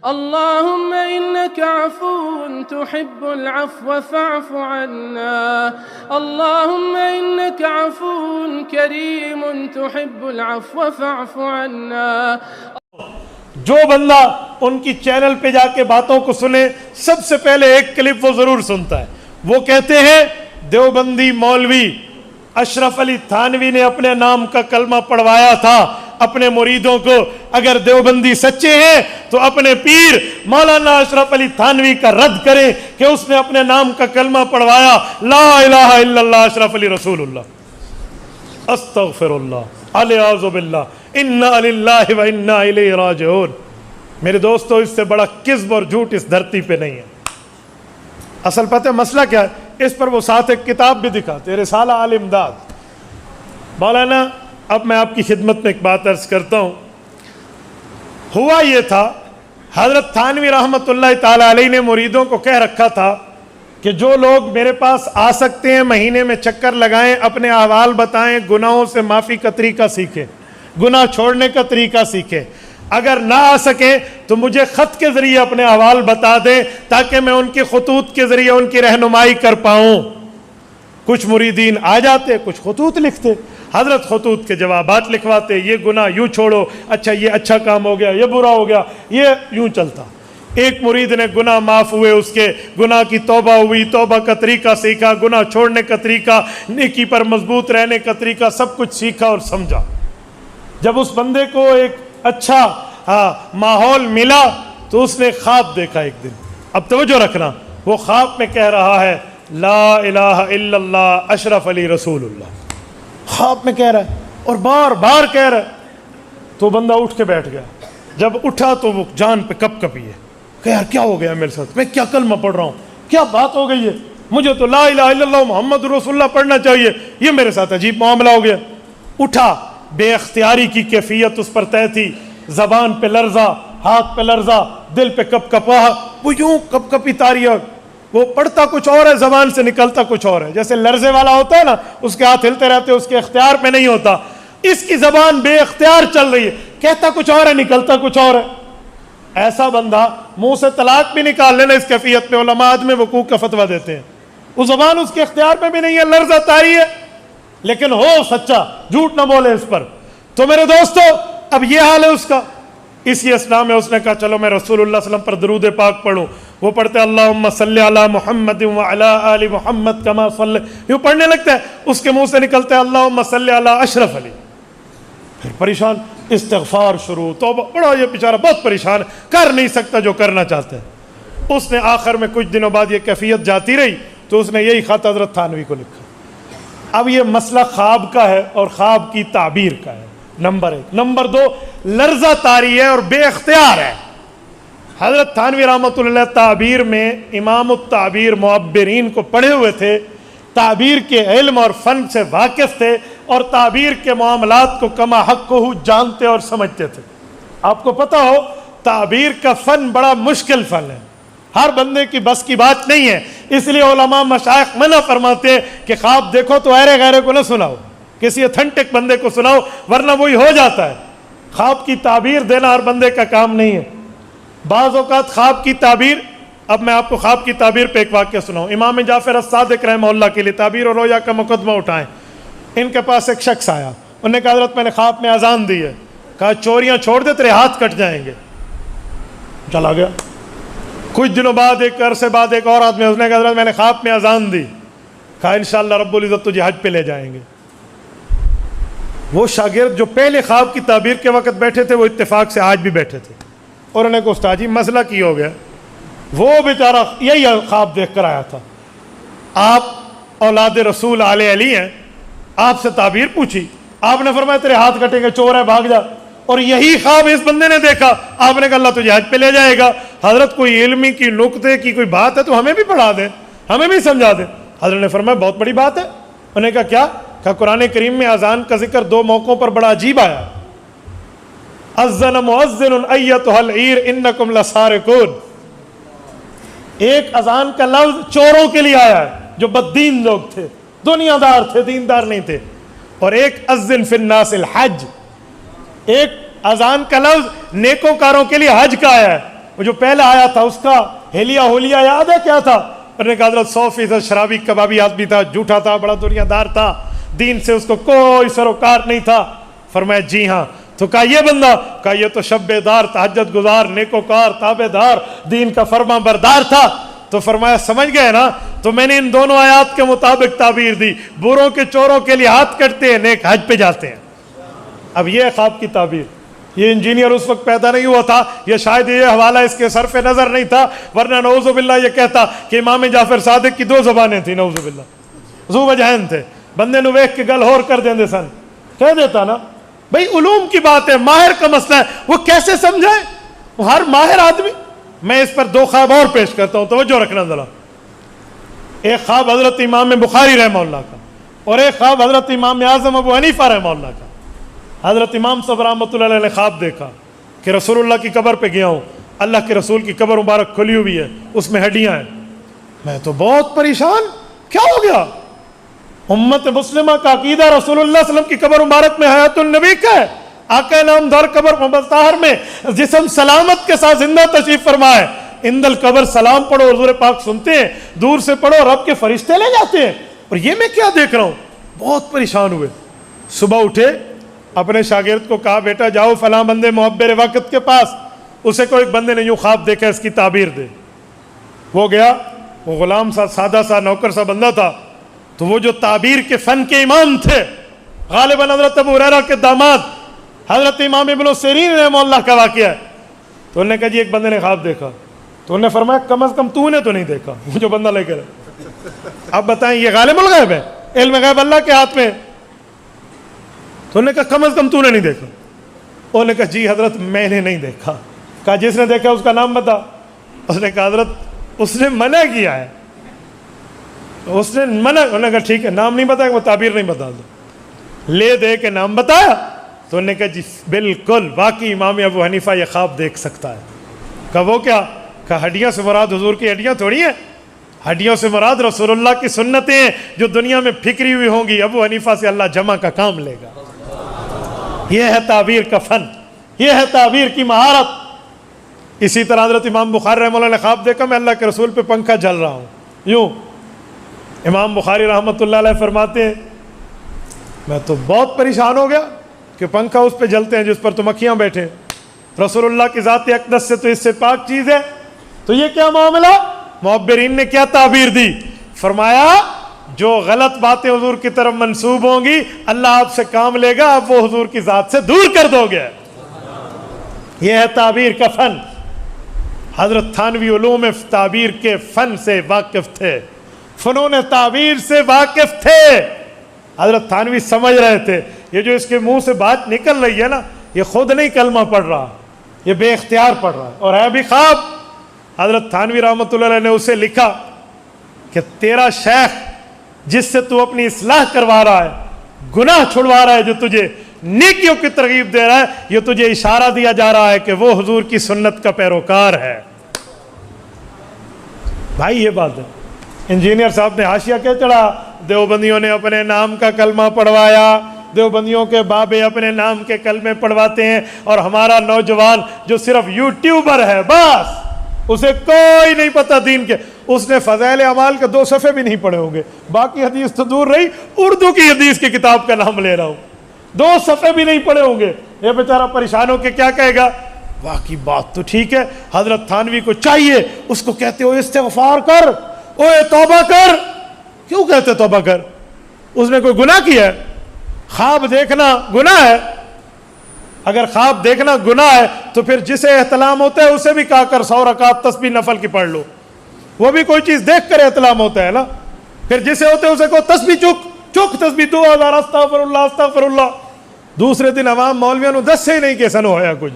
اللهم إنك عفو تحب العفو فاعف عنا اللهم إنك عفو كريم تحب العفو فاعف عنا. جو بندہ ان کی چینل پہ جا کے باتوں کو سنے سب سے پہلے ایک کلپ وہ ضرور سنتا ہے. وہ کہتے ہیں دیوبندی مولوی اشرف علی تھانوی نے اپنے نام کا کلمہ پڑھوایا تھا اپنے مریدوں کو. اگر دیوبندی سچے ہیں تو اپنے پیر مولانا اشرف علی تھانوی کا رد کریں کہ اس نے اپنے نام کا کلمہ پڑھوایا لا الہ الا اللہ اشرف علی رسول اللہ استغفر اللہ الیاذ باللہ انا للہ و انا الیہ راجعون. میرے دوستو اس سے بڑا کذب اور جھوٹ اس دھرتی پہ نہیں ہے. اصل پتہ مسئلہ کیا ہے؟ اس پر وہ ساتھ ایک کتاب بھی دکھاتے رسالہ آل امداد. مولانا اب میں آپ کی خدمت میں ایک بات عرض کرتا ہوں. ہوا یہ تھا حضرت تھانوی رحمۃ اللہ تعالی علیہ نے مریدوں کو کہہ رکھا تھا کہ جو لوگ میرے پاس آ سکتے ہیں مہینے میں چکر لگائیں اپنے احوال بتائیں گناہوں سے معافی کا طریقہ سیکھیں گناہ چھوڑنے کا طریقہ سیکھیں. اگر نہ آ سکیں تو مجھے خط کے ذریعے اپنے احوال بتا دیں تاکہ میں ان کے خطوط کے ذریعے ان کی رہنمائی کر پاؤں. کچھ مریدین آ جاتے کچھ خطوط لکھتے. حضرت خطوط کے جوابات لکھواتے یہ گناہ یوں چھوڑو اچھا یہ اچھا کام ہو گیا یہ برا ہو گیا یہ یوں چلتا. ایک مرید نے گناہ معاف ہوئے اس کے گناہ کی توبہ ہوئی توبہ کا طریقہ سیکھا گناہ چھوڑنے کا طریقہ نیکی پر مضبوط رہنے کا طریقہ سب کچھ سیکھا اور سمجھا. جب اس بندے کو ایک اچھا ماحول ملا تو اس نے خواب دیکھا ایک دن. اب توجہ رکھنا وہ خواب میں کہہ رہا ہے لا الہ الا اللہ اشرف علی رسول اللہ. خواب میں کہہ رہا ہے اور بار بار کہہ رہا ہے. تو بندہ اٹھ کے بیٹھ گیا. جب اٹھا تو وہ جان پہ کپ کپی ہے کہ یار کیا ہو گیا میرے ساتھ میں کیا کلمہ پڑھ رہا ہوں کیا بات ہو گئی ہے مجھے تو لا الہ الا اللہ محمد رسول اللہ پڑھنا چاہیے یہ میرے ساتھ عجیب معاملہ ہو گیا. اٹھا بے اختیاری کی کیفیت اس پر طے تھی. زبان پہ لرزہ ہاتھ پہ لرزہ دل پہ کپ کپاہٹ وہ یوں کپ کپی تاریخ وہ پڑھتا کچھ اور ہے زبان سے نکلتا کچھ اور ہے. جیسے لرزے والا ہوتا ہے نا اس کے ہاتھ ہلتے رہتے اس کے اختیار پہ نہیں ہوتا. اس کی زبان بے اختیار چل رہی ہے کہتا کچھ اور ہے نکلتا کچھ اور ہے. ایسا بندہ منہ سے طلاق بھی نکال لینا اس کیفیت میں علماء عدم وقوع کا فتویٰ دیتے ہیں. وہ زبان اس کے اختیار پہ بھی نہیں ہے لرزہ طاری ہے لیکن ہو سچا جھوٹ نہ بولے اس پر. تو میرے دوستو اب یہ حال ہے اس کا. اسی اسنا میں اس نے کہا چلو میں رسول اللہ صلی اللہ علیہ وسلم پر درود پاک پڑھوں. وہ پڑھتے اللہم صلی علی محمد وعلی آل محمد کما صلی یوں پڑھنے لگتا ہے. اس کے منہ سے نکلتا ہے اللہم صلی علی اشرف علی. پھر پریشان استغفار شروع توبہ بڑا یہ بیچارہ بہت پریشان کر نہیں سکتا جو کرنا چاہتا ہے. اس نے آخر میں کچھ دنوں بعد یہ کیفیت جاتی رہی تو اس نے یہی خط حضرت تھانوی کو لکھا. اب یہ مسئلہ خواب کا ہے اور خواب کی تعبیر کا ہے نمبر 1. نمبر 2 لرزہ طاری ہے اور بے اختیار ہے. حضرت تھانوی رحمۃ اللہ تعبیر میں امام التعبیر معبرین کو پڑھے ہوئے تھے تعبیر کے علم اور فن سے واقف تھے اور تعبیر کے معاملات کو کما حق کو جانتے اور سمجھتے تھے. آپ کو پتہ ہو تعبیر کا فن بڑا مشکل فن ہے ہر بندے کی بس کی بات نہیں ہے. اس لیے علماء مشائخ منع فرماتے ہیں کہ خواب دیکھو تو ایرے غیرے کو نہ سناؤ کسی اتھنٹک بندے کو سناؤ ورنہ وہی ہو جاتا ہے. خواب کی تعبیر دینا ہر بندے کا کام نہیں ہے. بعض اوقات خواب کی تعبیر اب میں آپ کو خواب کی تعبیر پہ ایک واقعہ سناؤں. امام جعفر الصادق رحمہ اللہ کے لیے تعبیر اور رویا کا مقدمہ اٹھائیں. ان کے پاس ایک شخص آیا انہوں نے کہا حضرت میں نے خواب میں اذان دی ہے. کہا چوریاں چھوڑ دے تیرے ہاتھ کٹ جائیں گے. چلا گیا. کچھ دنوں بعد ایک عرصے بعد ایک اور آدمی اس نے کہا حضرت میں نے خواب میں اذان دی. کہا انشاءاللہ رب العزت تجھے حج پہ لے جائیں گے. وہ شاگرد جو پہلے خواب کی تعبیر کے وقت بیٹھے تھے وہ اتفاق سے آج بھی بیٹھے تھے. اور انہوں نے کہا استاد جی مسئلہ کی ہو گیا. وہ بیچارہ یہی خواب دیکھ کر آیا تھا. آپ اولاد رسول آل علی ہیں آپ سے تعبیر پوچھی آپ نے فرمایا تیرے ہاتھ کٹیں گے چور ہے بھاگ جا. اور یہی خواب اس بندے نے دیکھا. آپ نے کہا اللہ تجھے حج پہ لے جائے گا. حضرت کوئی علمی کی نقطے کی کوئی بات ہے تو ہمیں بھی پڑھا دیں ہمیں بھی سمجھا دیں. حضرت نے فرمایا بہت بڑی بات ہے. انہوں نے کہا کیا؟ کہا قرآن کریم میں اذان کا ذکر 2 موقعوں پر بڑا عجیب آیا. اذن مؤذن ایتھا العیر انکم لسارقون. ایک اذان کا لفظ چوروں کے لیے آیا ہے جو بددین لوگ تھے دنیا دار تھے دیندار نہیں تھے. اور ایک اذن فی الناس الحج ایک اذان کا لفظ نیکوکاروں کے لیے حج کا آیا ہے. وہ جو پہلا آیا تھا اس کا ہیلیا ہولیا یاد ہے کیا تھا؟ انہوں نے کہا حضرت 100% شرابی کبابی آدمی تھا، جھوٹا تھا، بڑا دنیا دار تھا، دین سے اس کو کوئی سروکار نہیں تھا. فرمایا جی ہاں. تو کہا یہ بندہ؟ کہا یہ تو شب بیدار، تہجد گزار، نیکوکار، تابع دار، دین کا فرما بردار تھا. تو فرمایا سمجھ گئے نا؟ تو میں نے ان دونوں آیات کے مطابق تعبیر دی، بروں کے چوروں کے لیے ہاتھ کٹتے ہیں، نیک حج پہ جاتے ہیں. اب یہ ہے خواب کی تعبیر. یہ انجینئر اس وقت پیدا نہیں ہوا تھا، یہ شاید یہ حوالہ اس کے صرف نظر نہیں تھا، ورنہ نعوذ باللہ یہ کہتا کہ امام جعفر صادق کی 2 زبانیں تھیں، نعوذ باللہ ذو وجہین تھے. بندے نو ویکھ کے گل ہور کر دیندے سن. کہہ دیتا نا بھئی علوم کی بات ہے، ماہر کا مسئلہ ہے، وہ کیسے سمجھائے؟ وہ ہر ماہر آدمی. میں اس پر 2 خواب اور پیش کرتا ہوں، توجہ رکھنا ذرا. ایک خواب حضرت امام بخاری رحمہ اللہ کا، اور ایک خواب حضرت امام اعظم ابو حنیفہ رحمہ اللہ کا. حضرت امام صاحب رحمۃ اللہ علیہ نے خواب دیکھا کہ رسول اللہ کی قبر پہ گیا ہوں، اللہ کے رسول کی قبر مبارک کھلی ہوئی ہے، اس میں ہڈیاں ہیں. میں تو بہت پریشان، کیا ہو گیا؟ امت مسلمہ کا عقیدہ رسول اللہ صلی اللہ علیہ وسلم کی قبر مبارک میں حیات النبی کا ہے، آقا نامدار قبر مطہر میں جسم سلامت کے ساتھ زندہ تشریف فرما ہے. اند القبر سلام پڑھو، حضور پاک سنتے ہیں، دور سے پڑھو رب کے فرشتے لے جاتے ہیں. اور یہ میں کیا دیکھ رہا ہوں؟ بہت پریشان ہوئے. صبح اٹھے، اپنے شاگرد کو کہا بیٹا جاؤ فلاں بندے محبر وقت کے پاس، اسے کو ایک بندے نے یوں خواب دیکھا، اس کی تعبیر دے. وہ گیا، وہ غلام سا سادہ سا نوکر سا بندہ تھا. تو وہ جو تعبیر کے فن کے امام تھے، غالباً حضرت ابو ہریرہ کے داماد حضرت امام ابن سیرین رحمہ اللہ کا واقعہ ہے. تو انہوں نے کہا جی ایک بندے نے خواب دیکھا. تو انہوں نے فرمایا کم از کم تو نے تو نہیں دیکھا، وہ جو بندہ لے کر. اب بتائیں یہ غالب الغیب ہے، علم غیب اللہ کے ہاتھ میں. تو انہوں نے کہا کم از کم تو نے نہیں دیکھا. انہوں نے کہا جی حضرت میں نے نہیں دیکھا. کہا جس نے دیکھا اس کا نام بتا. اس نے کہا حضرت اس نے منع کیا ہے، اس نے منع. انہوں نے کہا ٹھیک ہے نام نہیں بتایا، وہ تعبیر نہیں بتا دو. لے دے کے نام بتایا. تو انہوں نے کہا جی بالکل واقعی امام ابو حنیفہ یہ خواب دیکھ سکتا ہے. کہا وہ کیا؟ کہا ہڈیاں سے مراد حضور کی ہڈیاں تھوڑی ہیں، ہڈیوں سے مراد رسول اللہ کی سنتیں ہیں جو دنیا میں پھکری ہوئی ہوں گی. ابو حنیفہ سے اللہ جمع کا کام لے گا. یہ ہے تعبیر کا فن، یہ ہے تعبیر کی مہارت. اسی طرح حضرت امام بخاری رحمہ اللہ نے خواب دیکھا میں اللہ کے رسول پہ پنکھا جل رہا ہوں. یوں امام بخاری رحمۃ اللہ علیہ فرماتے ہیں میں تو بہت پریشان ہو گیا کہ پنکھا اس پہ جلتے ہیں جس پر تو مکھیاں بیٹھے. رسول اللہ کی ذات اقدس سے تو اس سے پاک چیز ہے، تو یہ کیا معاملہ؟ معبرین نے کیا تعبیر دی؟ فرمایا جو غلط باتیں حضور کی طرف منسوب ہوں گی اللہ آپ سے کام لے گا، آپ وہ حضور کی ذات سے دور کر دو گے. یہ ہے تعبیر کا فن. حضرت تھانوی علوم تعبیر کے فن سے واقف تھے، فنون تعبیر سے واقف تھے. حضرت تھانوی سمجھ رہے تھے یہ جو اس کے منہ سے بات نکل رہی ہے نا، یہ خود نہیں کلمہ پڑھ رہا، یہ بے اختیار پڑھ رہا ہے اور ہے بھی خواب. حضرت تھانوی رحمۃ اللہ علیہ نے اسے لکھا کہ تیرا شیخ جس سے تو اپنی اصلاح کروا رہا ہے، گناہ چھڑوا رہا ہے، جو تجھے نیکیوں کی ترغیب دے رہا ہے، یہ تجھے اشارہ دیا جا رہا ہے کہ وہ حضور کی سنت کا پیروکار ہے. بھائی یہ بات ہے. انجینئر صاحب نے حاشیہ کیا چڑھا؟ دیوبندیوں نے اپنے نام کا کلمہ پڑھوایا، دیوبندیوں کے بابے اپنے نام کے کلمے پڑھواتے ہیں، اور ہمارا نوجوان جو صرف یوٹیوبر ہے بس اسے کوئی نہیں پتہ دین کے. اس نے فضائل اعمال کے 2 صفحے بھی نہیں پڑھے ہوں گے، باقی حدیث تو دور رہی، اردو کی حدیث کی کتاب کا نام لے رہا ہوں، 2 صفحے بھی نہیں پڑھے ہوں گے. یہ بیچارہ پریشان ہو کے کیا کہے گا؟ واقعی بات تو ٹھیک ہے. حضرت تھانوی کو چاہیے اس کو کہتے ہو استغفار کر، اوے توبہ کر. کیوں کہتے توبہ کر؟ اس نے کوئی گناہ کیا ہے؟ خواب دیکھنا گناہ ہے؟ اگر خواب دیکھنا گناہ ہے تو پھر جسے احتلام ہوتا ہے اسے بھی کہا کر 100 رکعت تسبیح نفل کی پڑھ لو، وہ بھی کوئی چیز دیکھ کر احتلام ہوتا ہے نا. پھر جسے ہوتے ہے اسے کو تسبیح چک تسبیح 2000 استغفر اللہ استغفر اللہ. دوسرے دن عوام مولویوں نے 10 سے ہی نہیں کہ سنو ہویا کچھ.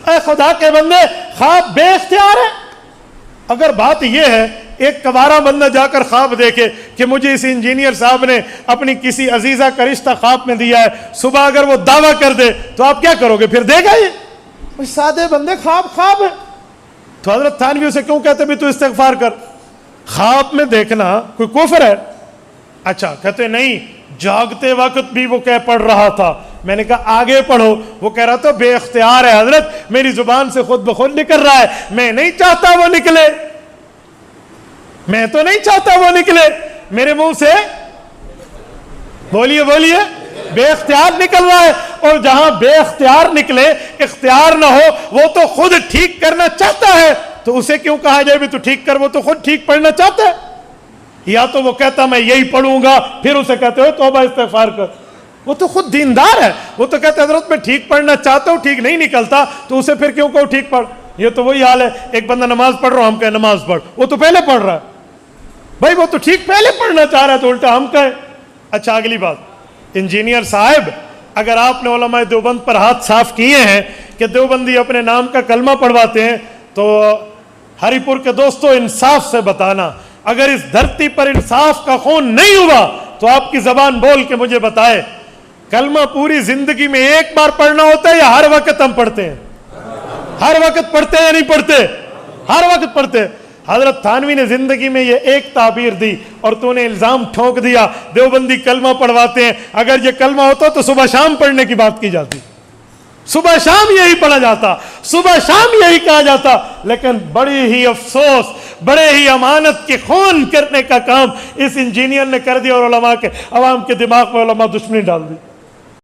اے خدا کے بندے خواب بے اختیار ہے. اگر بات یہ ہے ایک کبارہ بندہ جا کر خواب دیکھے کہ مجھے اس انجینئر صاحب نے اپنی کسی عزیزہ کا رشتہ خواب میں دیا ہے، صبح اگر وہ دعویٰ کر دے تو آپ کیا کرو گے؟ پھر دے گا یہ؟ سادے بندے خواب ہے. تو حضرت تھانوی سے کیوں کہتے بھی تو استغفار کر؟ خواب میں دیکھنا کوئی کفر ہے؟ اچھا کہتے نہیں، جاگتے وقت بھی وہ کہہ پڑھ رہا تھا، میں نے کہا آگے پڑھو. وہ کہہ رہا تھا بے اختیار ہے حضرت, میری زبان سے خود بخود نکل رہا ہے, میں نہیں چاہتا وہ نکلے, میں تو نہیں چاہتا وہ نکلے میرے منہ سے. بولیے بولیے, بے اختیار نکل رہا ہے. اور جہاں بے اختیار نکلے, اختیار نہ ہو, وہ تو خود ٹھیک کرنا چاہتا ہے, تو اسے کیوں کہا جائے بھی تو ٹھیک کر, وہ تو خود ٹھیک پڑھنا چاہتا ہے. یا تو وہ کہتا میں یہی پڑھوں گا, پھر اسے کہتے ہو توبہ استغفار کر. وہ تو خود دیندار ہے, وہ تو کہتا ہے حضرت میں ٹھیک پڑھنا چاہتا ہوں, ٹھیک نہیں نکلتا, تو اسے پھر کیوں کہو ٹھیک پڑھ. یہ تو وہی حال ہے, ایک بندہ نماز پڑھ رہا ہوں, ہم کہیں نماز پڑھ, وہ تو پہلے پڑھ رہا ہے. بھائی وہ تو ٹھیک پہلے پڑھنا چاہ رہا ہے, تو الٹا ہم کہیں. اچھا اگلی بات, انجینئر صاحب, اگر آپ نے علماء دیوبند پر ہاتھ صاف کیے ہیں کہ دیوبندی اپنے نام کا کلمہ پڑھواتے ہیں, تو ہری پور کے دوستوں انصاف سے بتانا, اگر اس دھرتی پر انصاف کا خون نہیں ہوا تو آپ کی زبان بول کے مجھے بتائے, کلمہ پوری زندگی میں ایک بار پڑھنا ہوتا ہے یا ہر وقت ہم پڑھتے ہیں؟ ہر وقت پڑھتے ہیں یا نہیں پڑھتے؟ ہر وقت پڑھتے ہیں. حضرت تھانوی نے زندگی میں یہ ایک تعبیر دی اور تو نے الزام ٹھونک دیا دیوبندی کلمہ پڑھواتے ہیں. اگر یہ کلمہ ہوتا تو صبح شام پڑھنے کی بات کی جاتی, صبح شام یہی پڑھا جاتا, صبح شام یہی کہا جاتا. لیکن بڑی ہی افسوس, بڑے ہی امانت کے خون کرنے کا کام اس انجینئر نے کر دیا, اور علماء کے عوام کے دماغ میں علماء دشمنی ڈال دی.